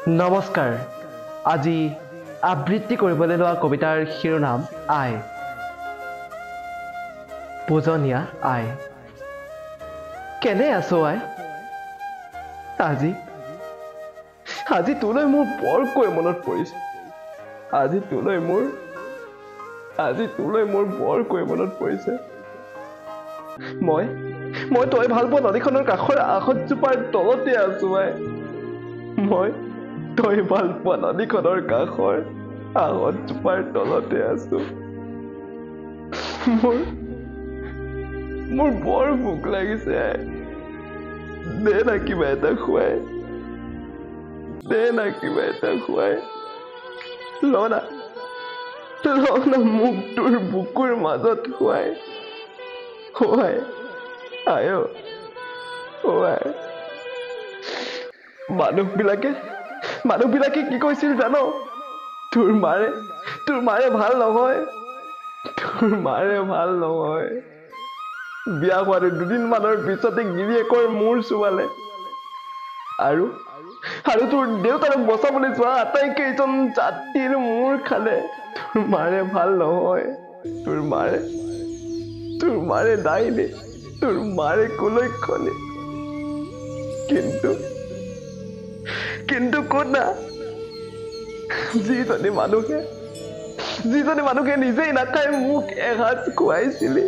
নমস্কাৰ আজি আবৃত্তি কৰিবলৈ লোৱা কবিতাৰ শিৰোনাম আই পূজনীয়া আই কেনে আছো আই আজি আজি তোলৈ মোৰ বৰকৈ মনত পৰিছে আজি তোলৈ মোৰ বৰকৈ মনত পৰিছে মই তই ভাল পোৱা নদীখনৰ কাষৰ আখতজোপাৰ তলতে আছো আই মই তই ভাল পোৱা নদীখনৰ কাষৰ আখতজোপাৰ তলতে আছো মোৰ বৰ ভোক লাগিছে দে না কিবা এটা খুৱাই ল না মোক তোৰ বুকুৰ মাজত খুৱাই আই মানুহবিলাকে কি কৈছিল জান তোৰ মাৰে ভাল নহয় বিয়া হোৱাৰ দুদিনমানৰ পিছতে গিৰিয়েকৰ মূৰ চুৱালে আৰু তোৰ দেউতাৰক বচাবলৈ যোৱা আটাইকেইজন জাতিৰ মূৰ খালে তোৰ মাৰে ভাল নহয় তোৰ মাৰে দাইনে তোৰ মাৰে কুলক্ষণে কিন্তু কোনা যিজনী মানুহে নিজেই নাখাই মোক এসাঁজ খুৱাইছিলি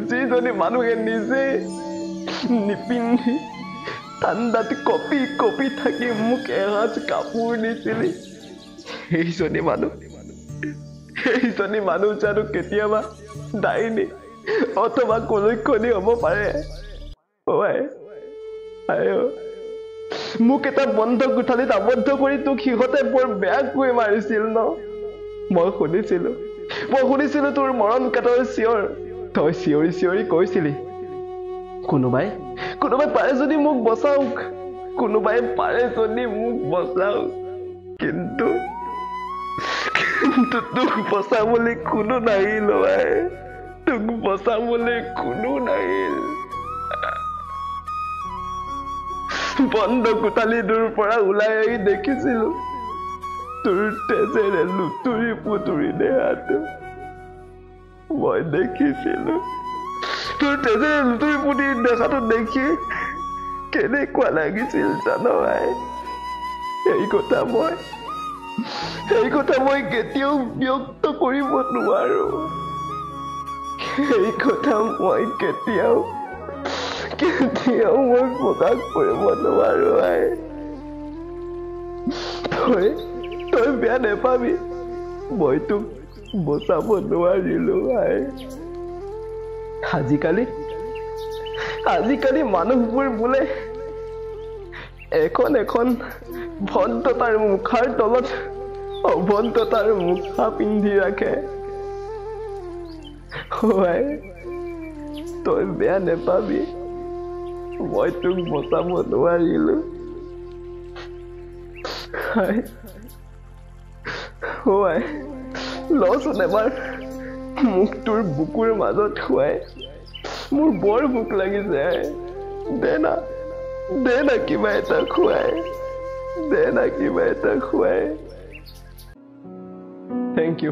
যিজনী মানুহে নিজে নিপিন্ধি ঠাণ্ডাত কপি থাকি মোক এসাঁজ কাপোৰ দিছিলি সেইজনী মানুহ জানো কেতিয়াবা ডাইনী অথবা কুলক্ষণী হ'ব পাৰে মোক এটা বন্ধ কোঠালিত আবদ্ধ কৰি তোক সিহঁতে বৰ বেয়াকৈ মাৰিছিল ন মই শুনিছিলো তোৰ মৰণ কাতৰ চিঞৰ তই চিঞৰি কৈছিলি কোনোবাই পাৰে যদি মোক বচাওক কিন্তু তোক বচাবলৈ কোনো নাহিল বন্ধ কোঠালিটোৰ পৰা ওলাই আহি দেখিছিলো তোৰ তেজেৰে লুতুৰি পুতুৰি দেহাটো মই দেখিছিলো তোৰ তেজেৰে লুতুৰি পুতুৰি দেখাটো দেখি কেনেকুৱা লাগিছিল জানো আই এই কথা মই কেতিয়াও ব্যক্ত কৰিব নোৱাৰো মই প্ৰকাশ কৰিব নোৱাৰো আই তই বেয়া নেপাবি মই তোক বচাব নোৱাৰিলো আই আজিকালি মানুহবোৰ বোলে এখন ভদ্ৰতাৰ মুখাৰ তলত অভদ্ৰতাৰ মুখা পিন্ধি ৰাখে তই বেয়া নেপাবি মই তোক বচাব নোৱাৰিলো লচোন এবাৰ মোক তোৰ বুকুৰ মাজত খুৱাই মোৰ বৰ ভোক লাগিছে দে না কিবা এটা খুৱাই থেংক ইউ